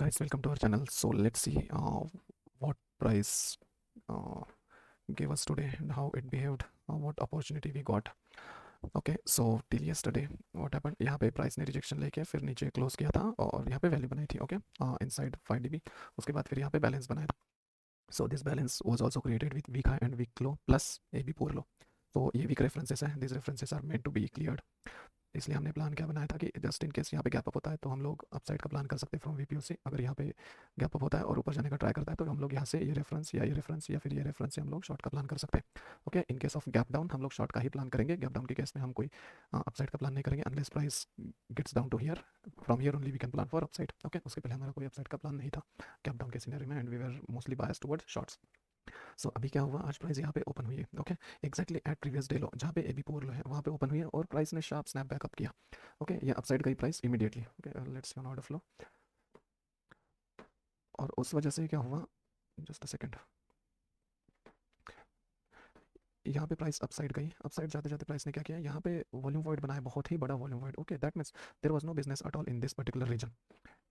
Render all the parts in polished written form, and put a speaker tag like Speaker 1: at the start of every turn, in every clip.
Speaker 1: guys, welcome to our channel. So let's see what price uh, gave us today and how it behaved, what opportunity we got. Okay, so till yesterday what happened, यहाँ पे price ने rejection लेके फिर नीचे close किया था और यहाँ पे वैल्यू बनाई थी. Okay, inside 5 dB. उसके बाद फिर यहाँ पे बैलेंस बनाया था. So this balance was also created with weak high and weak low plus AB poor low. तो ये weak references हैं. These references are meant to be cleared. इसलिए हमने प्लान क्या बनाया था कि जस्ट इन केस यहाँ पे गैप अप होता है तो हम लोग अपसाइड का प्लान कर सकते हैं फ्रॉम वीपीओ से. अगर यहाँ पे गैप अप होता है और ऊपर जाने का ट्राई करता है तो हम लोग यहाँ से ये रेफरेंस या फिर ये रेफरेंस से हम लोग शॉर्ट का प्लान कर सकते हैं. Okay, in case of gap down हम लोग शॉर्ट का ही प्लान करेंगे. गैप डाउन के केस में हम कोई अपसाइड का प्लान नहीं करेंगे unless price gets down to here. From here only we can plan for upside. Okay, उसके पहले हमारा कोई अपसाइड का प्लान नहीं था गैप डाउन के सिनेरियो में and we were mostly biased towards shorts. So अभी क्या हुआ, आज प्राइस यहाँ पे ओपन हुई है. Okay, exactly at previous day लो जहाँ पे एबी पोर लो है वहाँ पे ओपन हुई है और प्राइस ने शार्प स्नैप बैकअप किया. ओके, ये अपसाइड गई price immediately. Okay, let's see on order flow. और उस वजह से क्या हुआ, जस्ट अ सेकंड, यहाँ पे प्राइस अपसाइड गई. अपसाइड जाते जाते प्राइस ने क्या किया, यहाँ पे वॉल्यूम वॉइड बनाया, बहुत ही बड़ा volume void. Okay, that means there was no business at all in this particular region.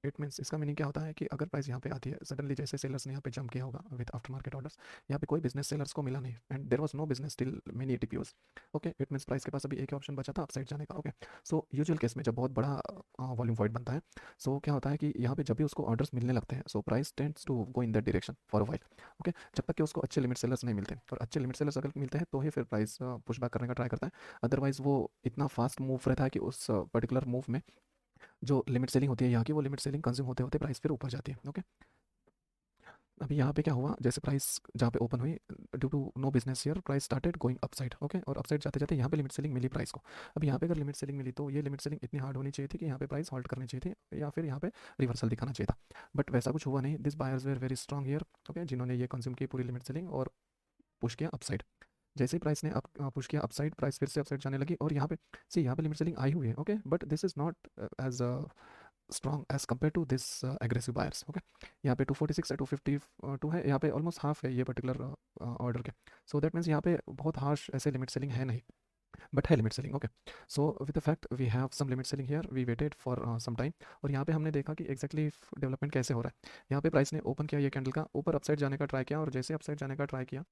Speaker 1: It means इसका मीनिंग क्या होता है कि अगर प्राइस यहाँ पे आती है सडनली, जैसे सेलर्स ने यहाँ पे जंप किया होगा विद आफ्टर मार्केट ऑर्डर्स, यहाँ पे कोई बिजनेस सेलर्स को मिला नहीं and there was no business till many TPOs. Okay, it means price के पास अभी एक ही ऑप्शन बचा था अपसाइड जाने का. ओके, सो यूजुअल केस में जब बहुत बड़ा वॉल्यूम वॉइड बनता है सो क्या होता है कि यहाँ पे जब भी उसको ऑर्डर्स मिलने लगते हैं so price tends to go in that direction for a while. Okay, जब तक कि उसको अच्छे लिमिट सेलर्स नहीं मिलते, और अच्छे लिमिट सेलर्स अगर मिलते हैं तो ही फिर प्राइस पुश बैक करने का ट्राई करता है. अदरवाइज वो इतना फास्ट मूव रहता है कि उस पर्टिकुलर मूव में जो लिमिट सेलिंग होती है यहाँ की, वो लिमिट सेलिंग कंज्यूम होते होते प्राइस फिर ऊपर जाती है. ओके, अभी यहाँ पे क्या हुआ, जैसे प्राइस जहाँ पे ओपन हुई due to no business here price started going upside. Okay, और अपसाइड जाते जाते यहाँ पे लिमिट सेलिंग मिली प्राइस को. अब यहाँ पे अगर लिमिट सेलिंग मिली तो ये लिमिट सेलिंग इतनी हार्ड होनी चाहिए थी कि यहाँ पे प्राइस हॉल्ट करनी चाहिए थी या फिर यहाँ पे रिवर्सल दिखाना चाहिए था. बट वैसा कुछ हुआ नहीं. This buyers were very strong here. Okay, जिन्होंने ये कंज्यूम की पूरी लिमिट सेलिंग और पुश किया अपसाइड. जैसे ही प्राइस ने पुश किया अपसाइड, प्राइस फिर से अपसाइड जाने लगी और यहाँ पे सी यहाँ पे लिमिट सेलिंग आई हुई है. Okay, but this is not as strong as compare to this aggressive buyers. Okay, यहाँ पे 246 है, 252 है, यहाँ पे ऑलमोस्ट हाफ है ये पर्टिकुलर ऑर्डर के. सो दैट मीन्स यहाँ पे बहुत हार्श ऐसे लिमिट सेलिंग है नहीं, बट है limit selling. Okay, so with the fact we have some limit selling here, we waited for some time और यहाँ पे हमने देखा कि एग्जैक्टली डेवलपमेंट कैसे हो रहा है. यहाँ पे प्राइस ने ओपन किया ये कैंडल का, ऊपर अपसाइड जाने का ट्राई किया और जैसे अपसाइड जाने का ट्राई किया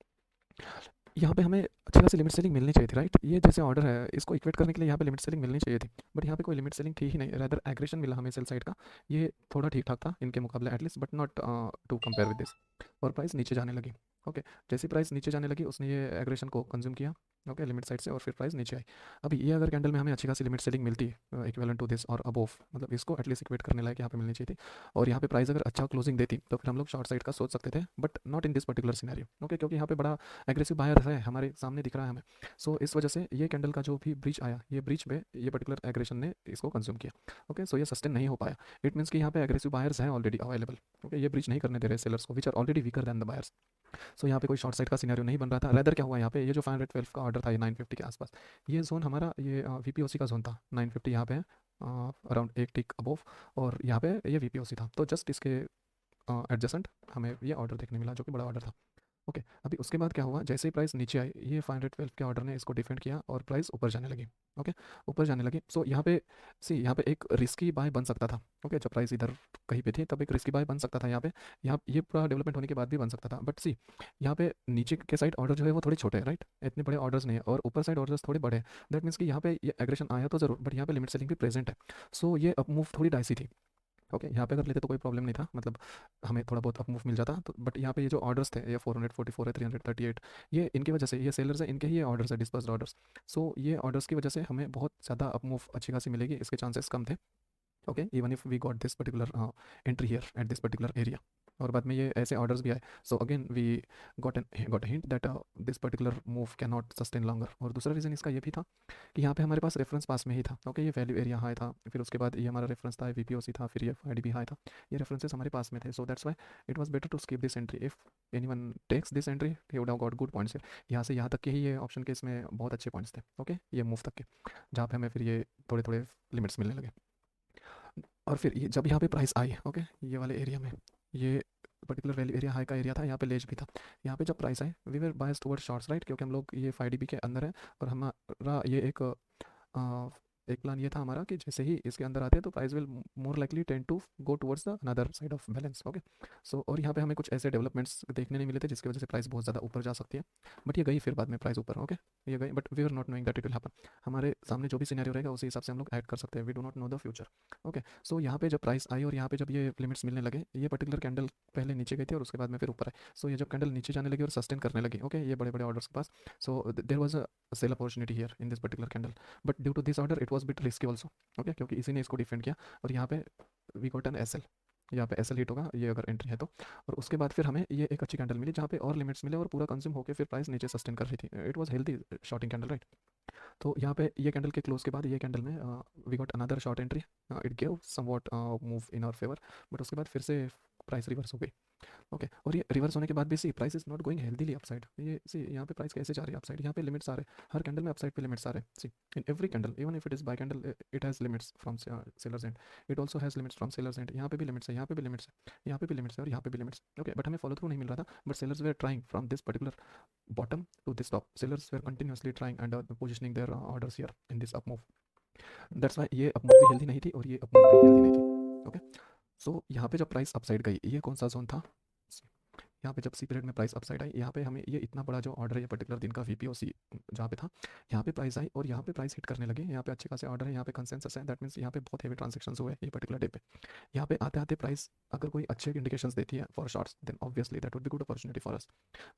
Speaker 1: यहाँ पे हमें अच्छी खासी लिमिट सेलिंग मिलनी चाहिए थी. राइट, ये जैसे ऑर्डर है इसको इक्वेट करने के लिए यहाँ पे लिमिट सेलिंग मिलनी चाहिए थी, बट यहाँ पे कोई लिमिट सेलिंग थी ही नहीं. रैदर एग्रेशन मिला हमें सेल साइड का. ये थोड़ा ठीक ठाक था इनके मुकाबले at least, but not to compare with this. और प्राइस नीचे जाने लगी. ओके, जैसे प्राइस नीचे जाने लगी उसने ये एग्रेशन को कंज्यूम किया. ओके, लिमिट साइड से और फिर प्राइस नीचे आई. अभी ये अगर कैंडल में हमें अच्छी खासी लिमिट सेलिंग मिलती है इक्विवेलेंट टू दिस और अबोव, मतलब इसको एटलीस्ट इक्वेट करने लायक यहाँ पे मिलनी चाहिए थी. और यहाँ पे प्राइस अगर अच्छा क्लोजिंग देती तो फिर हम लोग शॉर्ट साइड का सोच सकते थे, but not in this particular scenario. Okay, क्योंकि यहाँ पे बड़ा एग्रेसिव बायर है हमारे सामने दिख रहा है हमें. सो इस वजह से ये कैंडल का जो भी ब्रीच आया, ये ब्रीच में ये पर्टिकुलर एग्रेशन ने इसको कंज्यूम किया. ओके, सो ये सस्टेन नहीं हो पाया. इट मीन्स कि यहाँ पे एग्रेसिव बायर्स हैं ऑलरेडी अवेलेबल. ओके, ये ब्रीच नहीं करने दे रहे सेलर्स को which are already weaker than the buyers. So यहाँ पे कोई शॉर्ट साइड का सिनेरियो नहीं बन रहा था. रैदर क्या हुआ, यहाँ पे ये जो 512 का ऑर्डर था ये 950 के आसपास, ये जोन हमारा ये वीपीओसी का जोन था. 950 यहाँ पे है अराउंड एक टिक अबोव, और यहाँ पे ये वीपीओसी था. तो जस्ट इसके एडजेसेंट हमें ये ऑर्डर देखने मिला जो कि बड़ा ऑर्डर था. ओके, अभी उसके बाद क्या हुआ, जैसे ही प्राइस नीचे आई ये 512 के ऑर्डर ने इसको डिफेंड किया और प्राइस ऊपर जाने लगी. ओके, ऊपर जाने लगी. सो यहाँ पे सी यहाँ पे एक रिस्की बाय बन सकता था. ओके, जब प्राइस इधर कहीं पे थी तब एक रिस्की बाय बन सकता था यहाँ पे. यहाँ ये पूरा डेवलपमेंट होने के बाद भी बन सकता था, बट सी यहाँ पे नीचे के साइड ऑर्डर जो है वो थोड़े छोटे हैं. राइट, इतने बड़े ऑर्डर्स नहीं है और ऊपर साइड ऑर्डर्स थोड़े बड़े हैं. दैट मीन्स कि यहाँ पे ये एग्रेशन आया तो जरूर, बट यहाँ पे लिमिट सेलिंग भी प्रेजेंट है. सो ये अप मूव थोड़ी डाइसी थी. ओके, यहाँ पे अगर लेते तो कोई प्रॉब्लम नहीं था, मतलब हमें थोड़ा बहुत अप मूव मिल जाता तो. बट यहाँ पे ये जो ऑर्डर्स थे ये 444 है, 338, ये इनकी वजह से, ये सेलर्स है इनके ही ये ऑर्डर्स है, डिस्पर्स्ड ऑर्डर्स. सो ये ऑर्डर्स की वजह से हमें बहुत ज़्यादा अप मूव अच्छी खासी मिलेगी, इसके चांसेस कम थे. Okay, even if we got this particular entry here at this particular area, और बाद में ये ऐसे ऑर्डर्स भी आए. So again we got a hint that this particular move can not sustain longer. और दूसरा रीज़न इसका ये भी था कि यहाँ पे हमारे पास रेफरेंस पास में ही था. ओके, ये वैल्यू एरिया हाई था, फिर उसके बाद ये हमारा रेफरेंस था वीपीओसी था, फिर ये आईडी भी हाई था. ये रेफरेंसेस हमारे पास में थे. So that's why it was better to skip this entry. If anyone takes this entry he would have got good points. यहाँ से यहाँ तक के ही ये ऑप्शन के इसमें बहुत अच्छे पॉइंट्स थे. ओके, ये मूव तक के, जहाँ पे हमें फिर ये थोड़े थोड़े लिमिट्स मिलने लगे. और फिर ये जब यहाँ पे प्राइस आई, ओके, ये वाले एरिया में, ये पर्टिकुलर वैल्यू एरिया हाई का एरिया था, यहाँ पे लेज भी था. यहाँ पे जब प्राइस आए we were bias toward shorts. Right, क्योंकि हम लोग ये 5 dB के अंदर है और हमारा ये एक एक प्लान ये था हमारा कि जैसे ही इसके अंदर आते हैं तो price will more likely tend to go towards the another side of balance. Okay, so और यहाँ पे हमें कुछ ऐसे डेवलपमेंट्स देखने नहीं मिले थे जिसकी वजह से प्राइस बहुत ज़्यादा ऊपर जा सकती है, बट ये गई फिर बाद में प्राइस ऊपर। ओके, ये गई, but we are not knowing that it will happen. हमारे सामने जो भी सिनेरियो रहेगा उसी हिसाब से हम लोग एक्ट कर सकते हैं, we do not know the future. Okay, so यहाँ पे जब प्राइस आई और यहाँ पे जब ये लिमिट्स मिलने लगे, ये पर्टिकुलर कैंडल पहले नीचे गई थी और उसके बाद में फिर ऊपर आई। सो ये जब कैंडल नीचे जाने लगी और सस्टेन करने लगी, ओके, ये बड़े बड़े ऑर्डर्स के पास, so there was a sell opportunity here in this particular candle, but due to this order it was bit risky also. Okay, क्योंकि इसी ने इसको डिफेंड किया और यहाँ पे we got an S L, यहाँ पे एस एल हिट होगा ये अगर एंट्री है तो। और उसके बाद फिर हमें ये एक अच्छी कैंडल मिली जहाँ पे और लिमिट्स मिले और पूरा कंज्यूम होकर फिर प्राइस नीचे सस्टेन कर रही थी। It was healthy shorting candle, right. तो यहाँ पे ये कैंडल के क्लोज के बाद ये कैंडल में we got another short entry, it gave somewhat move in our favour, but उसके बाद फिर से प्राइस रिवर्स हो गई। ओके, और ये रिवर्स होने के बाद भी see price is not going healthily upside. ये सी यहाँ पे प्राइस कैसे जा रही है अपसाइड, यहाँ पे लिमिट्स आ रहे हैं हर कैंडल में, अपसाइड पे लिमिट्स आ रहे हैं। See in every candle, even if it is buy candle, it has limits from sellers end, it also has limits from sellers end. यहाँ पे भी लिमिट्स है, यहाँ पे भी लिमिट्स है, यहाँ पे भी लिमिट्स है और यहाँ पे भी लिमिट्स। ओके, बट हमें फॉलो थ्रू नहीं मिल रहा था, but sellers where trying from this particular bottom to this top. Sellers were continuously trying and positioning their orders here in this up move. That's why ये up move भी healthy नहीं थी और ये up move भी healthy नहीं थी। Okay, so यहाँ पे जब प्राइस अपसाइड गई, ये कौन सा जोन था, यहाँ पे जब सी पीरियड में प्राइस अपसाइड आई, यहाँ पे हमें ये इतना बड़ा जो ऑर्डर है ये पर्टिकुलर दिन का वीपीओसी जहाँ पे था, यहाँ पे प्राइस आई और यहाँ पे प्राइस हिट करने लगे। यहाँ पे अच्छे खासे ऑर्डर है, यहाँ पे कंसेंसस है, दैट मीन्स यहाँ पे बहुत हेवी ट्रांजेक्शंस हुए ये पर्टिकुलर डे पे। यहाँ पे आते आते प्राइस अगर कोई अच्छे इंडिकेशंस देती है for shorts, then obviously that would be good opportunity for us.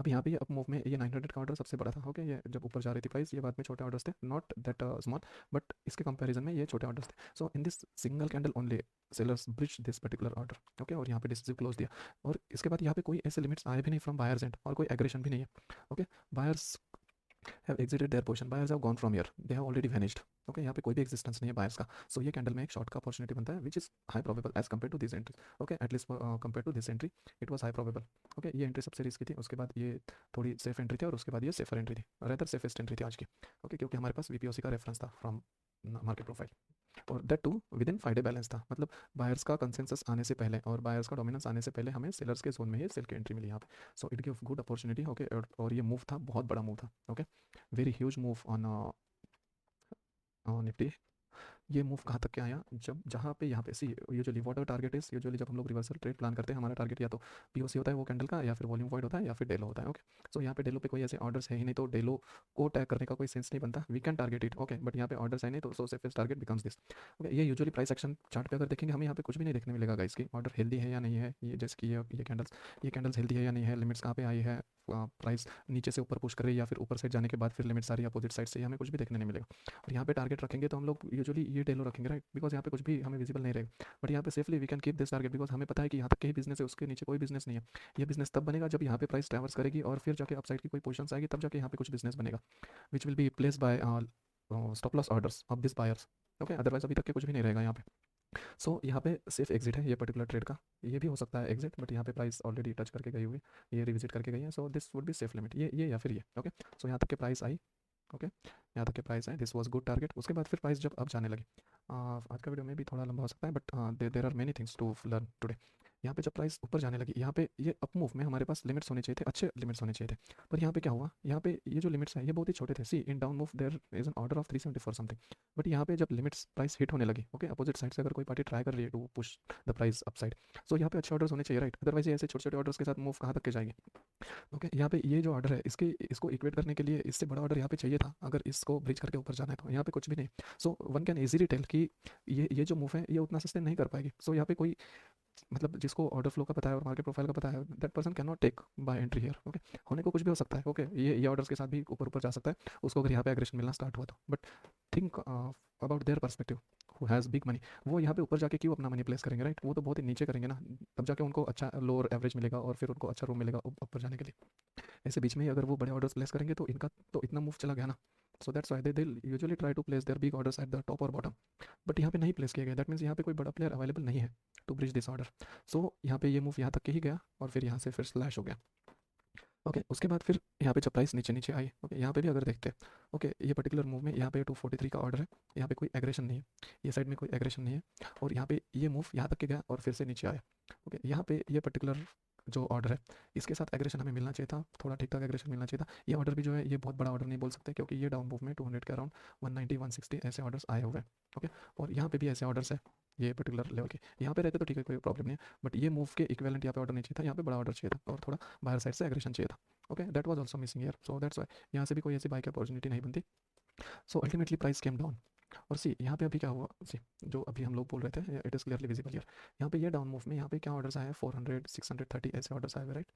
Speaker 1: अब यहाँ पे ये अप मूव में ये 900 का ऑर्डर सबसे बड़ा था। ओके, ये जब ऊपर जा रही थी प्राइस, ये बाद में छोटे ऑर्डर्स थे, नॉट दैट स्मॉल, बट इसके कंपैरिजन में ये छोटे ऑर्डर्स थे। So in this single candle only sellers breach this particular order. Okay, और यहाँ पे डिसिसिव क्लोज दिया और इसके बाद यहाँ पे कोई ऐसे लिमिट्स आए भी नहीं फ्रॉम बायर्स एंड और कोई एग्रेशन भी नहीं है। Okay, buyers have exited their position, buyers have gone from here, they have already vanished. Okay, यहाँ पे कोई भी एक्जिस्टेंस नहीं है बायर्स का। सो ये कैंडल में एक शॉर्ट का अपॉर्चुनिटी बनता है which is high probable as compare to this entry. Okay, at least compare to this entry it was high probable. Okay, ये एंट्री सबसे रिस्की थी, उसके बाद ये थोड़ी सेफ एंट्री थी और उसके बाद ये सेफर एंट्री थी, रेदर सेफेस्ट एंट्री थी आज की। ओके, क्योंकि हमारे पास वीपीओसी का रेफरेंस था फ्रॉम मार्केट प्रोफाइल और that too within 5 day balance था, मतलब बायर्स का कंसेंसस आने से पहले और बायर्स का डोमिनेंस आने से पहले हमें सेलर्स के जोन में ही सेल की एंट्री मिली यहाँ पे। So it give good opportunity. Okay, और ये मूव था, बहुत बड़ा मूव था। Okay, very huge move on Nifty. ये मूव कहाँ तक के आया, जब जहाँ पे यहाँ पे सी ये जो लिव ऑर्डर टारगेट है, यूजुअली जब हम लोग रिवर्सल ट्रेड प्लान करते हैं हमारा टारगेट या तो पीओसी होता है वो कैंडल का, या फिर वॉल्यूम वॉइड होता है, या फिर डेलो होता है। ओके, सो यहाँ पे डेलो पे कोई ऐसे ऑर्डर्स है ही नहीं, तो डेलो को टैग करने का कोई सेंस नहीं बनता, we can target it. Okay, but यहाँ पे ऑर्डर्स है नहीं तो so safest target becomes this. Okay, ये यूजुअली प्राइस एक्शन चार्ट पे अगर देखेंगे हमें यहाँ पे कुछ भी नहीं देखने मिलेगा गाइस की ऑर्डर हेल्दी है या नहीं है, ये जैसे कि ये कैंडल्स हेल्दी है या नहीं है, लिमिट्स कहाँ पे आई है, प्राइस नीचे से ऊपर पुश कर रही है या फिर ऊपर साइड जाने के बाद फिर लिमिट्स आ रही है अपोजिट साइड से, हमें कुछ भी देखने नहीं मिलेगा। और यहाँ पे टारगेट रखेंगे तो हम लोग यूजुअली ये डेलो रखेंगे, राइट, बिकॉज यहाँ पे कुछ भी हमें विजिबल नहीं रहेगा। बट यहाँ पे safely we can keep this target because हमें पता है कि यहाँ तक के ही बिजनेस है, उसके नीचे कोई बिजनेस नहीं है। ये बिजनेस तब बनेगा जब यहाँ पे प्राइस ट्रैवर्स करेगी और फिर जाके अपसाइड की कोई पोजीशंस आएगी, तब जाके यहाँ पे कुछ बिजनेस बनेगा which will be place by stop loss orders of this buyers. Okay, otherwise अभी तक के कुछ भी नहीं रहेगा यहाँ पे। सो यहाँ पे सेफ एग्जिट है ये पर्टिकुलर ट्रेड का, ये भी हो सकता है एग्जिट, बट यहाँ पे प्राइस ऑलरेडी टच करके गई हुई, ये रिविजिट करके गई है, so this would be safe limit, ये या फिर ये। ओके, सो यहाँ तक के प्राइस आई। ओके, यहाँ तक के प्राइस है, दिस वाज गुड टारगेट। उसके बाद फिर प्राइस जब अब जाने लगी, आज का वीडियो में भी थोड़ा लंबा हो सकता है, but there are many things to learn today. यहाँ पे जब प्राइस ऊपर जाने लगी, यहाँ पे ये अप मूव में हमारे पास लिमिट्स होने चाहिए थे, अच्छे लिमिट्स होने चाहिए थे, पर यहाँ पे क्या हुआ, यहाँ पे ये जो लिमिट्स हैं ये बहुत ही छोटे थे। See in down move there is an order of 374 something, but यहाँ पे जब लिमिट्स प्राइस हिट होने लगी, ओके, अपोजिट साइड से अगर कोई पार्टी ट्राई कर रही है to push the price upside, so यहाँ पे अच्छे ऑर्डर्स होने चाहिए, राइट, अदरवाइज ऐसे छोटे छोटे ऑर्डर्स के साथ मूव कहाँ तक के जाएंगे। ओके, यहाँ पे ये जो ऑर्डर है इसको इक्वेट करने के लिए इससे बड़ा ऑर्डर यहाँ पे चाहिए था, अगर इसको ब्रिज करके ऊपर जाना है तो यहाँ पे कुछ भी नहीं। So one can easily tell कि ये जो मूव है ये उतना सस्टेन नहीं कर पाएगी। सो यहाँ पे कोई मतलब जिसको ऑर्डर फ्लो का पता है और मार्केट प्रोफाइल का पता है, that person can not take buy entry here. Okay, होने को कुछ भी हो सकता है। ओके, ये ऑर्डर्स के साथ भी ऊपर ऊपर जा सकता है उसको अगर यहाँ पे एग्रेशन मिलना स्टार्ट हुआ तो, but think about their perspective who has big money, वो यहाँ पे ऊपर जाके क्यों अपना मनी प्लेस करेंगे, राइट, वो तो बहुत ही नीचे करेंगे ना, तब जाके उनको अच्छा लोअर एवरेज मिलेगा और फिर उनको अच्छा रूम मिलेगा ऊपर जाने के लिए। ऐसे बीच में ही अगर वो बड़े ऑर्डर्स प्लेस करेंगे तो इनका तो इतना मूव चला गया ना। So that's why they usually try to place their big orders at the top और बॉटम, बट यहाँ पे नहीं प्लेस किया गया, दैट मीन्स यहाँ पे कोई बड़ा प्लेयर अवेलेबल नहीं है टू ब्रिज दिस ऑर्डर। सो यहाँ पे ये मूव यहाँ तक के ही गया और फिर यहाँ से फिर स्लैश हो गया। ओके, उसके बाद फिर यहाँ पे जब प्राइस नीचे नीचे आई, ओके, यहाँ पे भी अगर देखते हैं, ओके, ये पर्टिकुलर मूव में यहाँ पे 243 का ऑर्डर है, यहाँ पे कोई एग्रेशन नहीं है, ये साइड में कोई एग्रेशन नहीं है, और यहाँ पे ये मूव यहाँ तक के गया और फिर से नीचे आया। ओके, यहाँ पे ये पर्टिकुलर जो ऑर्डर है इसके साथ एग्रेशन हमें मिलना चाहिए था, थोड़ा ठीक ठाक एग्रेशन मिलना चाहिए था। ये ऑर्डर भी जो है ये बहुत बड़ा ऑर्डर नहीं बोल सकते, क्योंकि ये डाउन मूव में 200 के अराउंड 190 160 ऐसे ऑर्डर्स आए हुए हैं। ओके, और यहाँ पे भी ऐसे ऑर्डर्स है ये पर्टिकुलर लेवल के, यहाँ पे रहते तो ठीक है, कोई प्रॉब्लम नहीं है, बट ये मूव के इक्विवेलेंट यहाँ पे ऑर्डर नहीं चाहिए था, यहाँ पे बड़ा ऑर्डर चाहिए था और थोड़ा बाहर साइड से एग्रेशन चाहिए था। Okay, that was also missing here, so that's why यहाँ से भी कोई ऐसी बाइक अपॉर्चुनिटी नहीं बनती। So ultimately price came down. और सी यहाँ पे अभी क्या हुआ, सी जो अभी हम लोग बोल रहे थे it is clearly visible here. यहाँ पे ये डाउन मूव में यहाँ पे क्या ऑर्डर्स आए हैं, 400 630 ऐसे ऑर्डर्स आए हुए, राइट।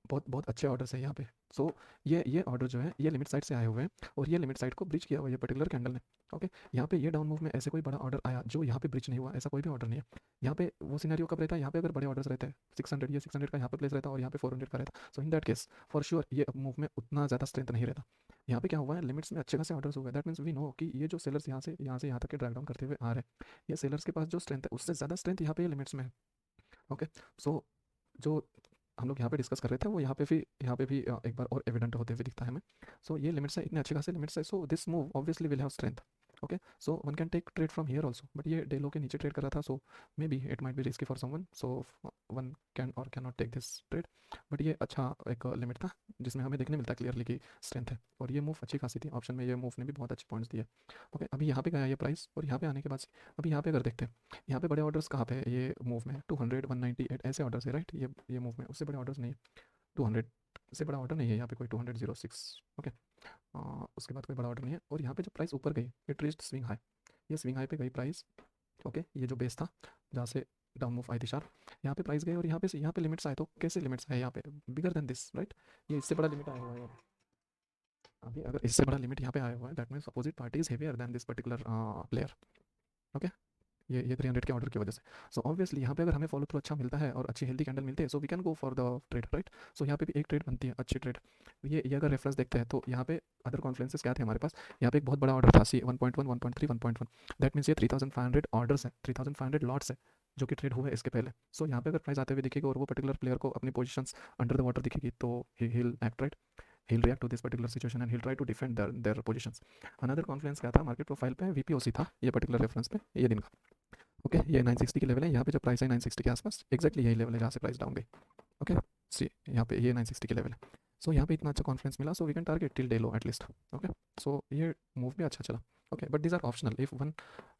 Speaker 1: बहुत बहुत अच्छे ऑर्डर्स हैं यहाँ पे। सो ये ऑर्डर जो है ये लिमिट साइड से आए हुए हैं और ये लिमिट साइड को ब्रिज किया हुआ है ये पर्टिकुलर कैंडल ने। ओके, यहाँ पे ये डाउन मूव में ऐसे कोई बड़ा ऑर्डर आया जो यहाँ पे ब्रिज नहीं हुआ, ऐसा कोई भी ऑर्डर नहीं है। यहाँ पे वो सिनेरियो कब रहता है, यहाँ पे अगर बड़े ऑर्डर्स रहते हैं 600, ये 600 का यहाँ पे प्लेस रहता है और यहाँ पे 400 का रहता, so in that case for sure ये मूव में उतना ज़्यादा स्ट्रेंथ नहीं रहता। यहाँ पे क्या हुआ है, लिमिट्स में अच्छे खासे ऑर्डर्स हुए, दैट मीन्स वी नो कि ये जो सेलर्स यहाँ से यहाँ तक के ड्रैग डाउन करते हुए आ रहे हैं, ये सेलर्स के पास जो स्ट्रेंथ है उससे ज़्यादा स्ट्रेंथ यहाँ पे लिमिट्स में है। ओके, सो जो हम लोग यहाँ पे डिस्कस कर रहे थे वो यहाँ पे भी एक बार और एविडेंट होते हुए दिखता है हमें। सो ये लिमिट्स है, इतने अच्छे खासे लिमिट्स है, so this move obviously will have strength. Okay, so one can take trade from here also, but ये डे लो के नीचे ट्रेड कर रहा था, so maybe it might be risky for someone, so one can और can not take this trade. But ये अच्छा एक लिमिट था जिसमें हमें देखने मिलता है क्लियरली कि स्ट्रेंथ है, और ये मूव अच्छी खासी थी, ऑप्शन में ये मूव ने भी बहुत अच्छे पॉइंट्स दिए। ओके, अभी यहाँ पे गया ये प्राइस और यहाँ पे आने के बाद अभी यहाँ पे अगर देखते हैं यहाँ पे बड़े ऑर्डर्स कहाँ पे है, ये मूव में 200 198 ऐसे ऑर्डर्स है, राइट। ये मूव में उससे बड़े ऑर्डर्स नहीं है, 200 से बड़ा ऑर्डर नहीं है यहाँ पे कोई 206। ओके, उसके बाद कोई बड़ा ऑर्डर नहीं है, और यहाँ पे जब प्राइस ऊपर गई इट रीच्ड स्विंग हाई, ये स्विंग हाई पे गई प्राइस। ओके, ये जो बेस था जहाँ से डाउन मूव आई थी शार्प, यहाँ पे प्राइस गए और यहाँ पे लिमिट्स आए, तो कैसे लिमिट्स आए यहाँ पे बिगर देन दिस, राइट। ये इससे बड़ा लिमिट आया हुआ है अभी, अगर इससे बड़ा लिमिट यहाँ पे आया हुआ है that means opposite party is heavier than this particular player. Okay, ये 300 के ऑर्डर की वजह से, सो ऑब्वियसली यहाँ पे अगर हमें फॉलो थ्रू अच्छा मिलता है और अच्छी हेल्दी कैंडल मिलती है, so we can go for the trade, right. So यहाँ पे भी एक ट्रेड बनती है अच्छी ट्रेड। ये अगर रेफरेंस देखते हैं तो यहाँ पे अदर कॉन्फ्लुएंसेस क्या थे हमारे पास, यहाँ पे एक बहुत बड़ा ऑर्डर था सी 1.1 1.3 1.1, दैट मीन्स ये 3500 ऑर्डर्स है, 3500 लॉट्स है जो कि ट्रेड हुए इसके पहले। सो यहाँ पे अगर प्राइस आते हुए दिखेगा और वो पर्टिकुलर प्लेयर को अपनी पोजीशंस अंडर द वाटर दिखेगी, तो he will act, right. he'll react to this particular situation and he'll try to defend their positions. Another confluence क्या था मार्केट प्रोफाइल पे, वीपीओसी था ये पर्टिकुलर रेफरेंस पे ये दिन का। ओके, ये 960 की लेवल है, यहाँ पे जब प्राइस है 960 के आसपास, एक्जैक्टली यही लेवल है जहाँ से प्राइस डाउन गई। ओके, सी यहाँ पे ये 960 की लेवल है, सो यहाँ पे इतना अच्छा कॉन्फ्रेंस मिला, so we can target till day low at least. Okay, so ये मूव भी अच्छा चला। Okay, but these are optional if one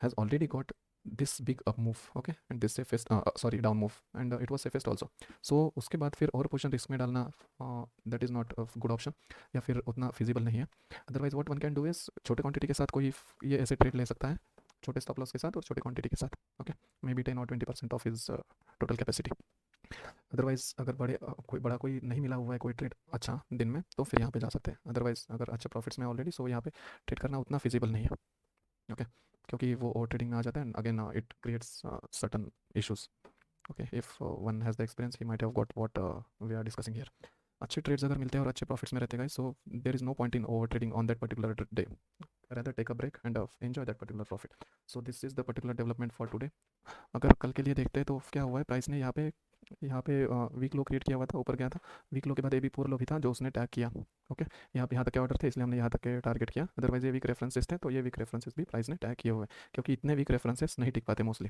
Speaker 1: has already got this big up move, okay, and this safest sorry down move, and it was safest also, so उसके बाद फिर और position risk में डालना that is not a good option, या फिर उतना feasible नहीं है। Otherwise what one can do is छोटे क्वांटिटी के साथ कोई ये ऐसे ट्रेड ले सकता है, छोटे स्टॉप लॉस के साथ और छोटे क्वांटिटी के साथ। ओके, मे बी 10 और 20% of his total capacity. Otherwise अगर कोई नहीं मिला हुआ है कोई ट्रेड अच्छा दिन में, तो फिर यहाँ पे जा सकते हैं। अदरवाइज अगर अच्छा प्रॉफिट्स में ऑलरेडी, सो यहाँ पे ट्रेड करना उतना फिजिबल नहीं है। ओके, क्योंकि वो ओवर ट्रेडिंग में आ जाता है, again it creates certain issues. Okay, if one has the experience he might have got what we are discussing here. अच्छे ट्रेड्स अगर मिलते हैं और अच्छे प्रॉफिट्स में रहते हैं, so there is no point in over trading on that particular day, rather take a break and enjoy that particular profit. So this is the particular development for today. अगर कल के लिए देखते हैं तो क्या हुआ है, प्राइस ने यहाँ पे वीक लो क्रिएट किया हुआ था, ऊपर गया था, वीक लो के बाद ए बी पूरा लो भी था जो उसने टैग किया। ओके, यहाँ तक के ऑर्डर थे इसलिए हमने यहाँ तक के टारगेट किया, अदरवाइज ये वीक रेफरेंसेस थे, तो ये वीक रेफरेंसेस भी प्राइस ने टैग किए हुए हैं, क्योंकि इतने वीक रेफरेंसेस नहीं टिक पाते mostly.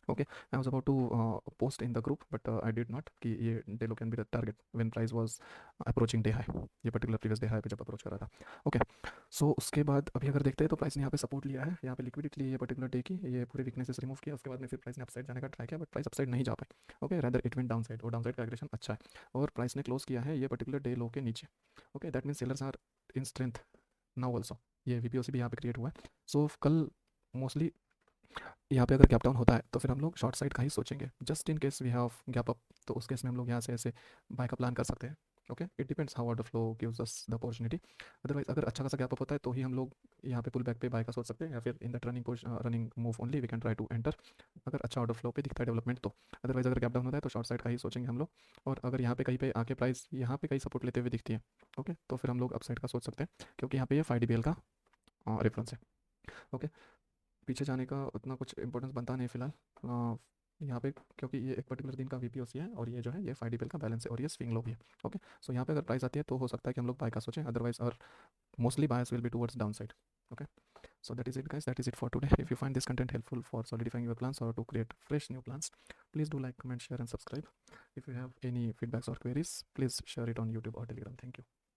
Speaker 1: Okay, I was about to post in the group but I did not कि ये day low can be the target when price was approaching day high, ये पर्टिकुलर प्रीवियस डे हाई पे जब approach कर रहा था। Okay, सो उसके बाद अभी अगर देखते हैं तो प्राइस ने यहाँ पे सपोर्ट लिया है, यहाँ पे लिक्विडिटी ली ये पर्टिकुलर डे की, ये पूरे वीकनेसेस रिमूव किया, उसके बाद में फिर प्राइस ने अपसाइड जाने का ट्राई किया, बट प्राइस अपसाइड नहीं जा पाई। Okay, rather it went down side, और डाउन साइड का एग्रेशन अच्छा है, और प्राइस ने क्लोज किया है ये पर्टिकुलर डे लो के नीचे। Okay, that means sellers are in strength now also, ये वीपीओसी भी यहाँ पे क्रिएट हुआ है। सो कल मोस्टली यहाँ पे अगर गैप डाउन होता है तो फिर हम लोग शॉर्ट साइड का ही सोचेंगे, just in case we have gap up, तो उस केस में हम लोग यहाँ से ऐसे बाय का प्लान कर सकते हैं। Okay, it depends how order flow gives us the opportunity. Otherwise अगर अच्छा खासा गैप अप होता है तो ही हम लोग यहाँ पे पुल बैक पे बाय का सोच सकते हैं, या फिर in that running move only we can try to enter, अगर अच्छा ऑर्डर फ्लो पे दिखता है डेवलपमेंट तो। अदरवाइज अगर गैप डाउन होता है तो शॉर्ट साइड का ही सोचेंगे हम लोग, और अगर यहाँ पे कहीं पे आके प्राइस यहाँ पे कहीं सपोर्ट लेते हुए दिखती है, ओके, तो फिर हम लोग अपसाइड का सोच सकते हैं, क्योंकि यहाँ पे ये 5 DBL का रेफरेंस है। ओके, पीछे जाने का उतना कुछ इंपॉर्टेंस बनता नहीं फिलहाल यहाँ पे, क्योंकि ये एक पर्टिकुलर दिन का वीपीओसी है और ये जो है ये 5 DBL का बैलेंस है और ये स्विंग लो भी है। ओके, सो यहाँ पे अगर प्राइस आती है तो हो सकता है कि हम लोग बाय का सोचें, अदरवाइज और mostly bias will be towards down side. Okay, So that is it, guys. That is it for today. If you find this content helpful for solidifying your plans or to create fresh new plans, please do like, comment, share, and subscribe. If you have any feedbacks or queries, please share it on YouTube or Telegram. Thank you.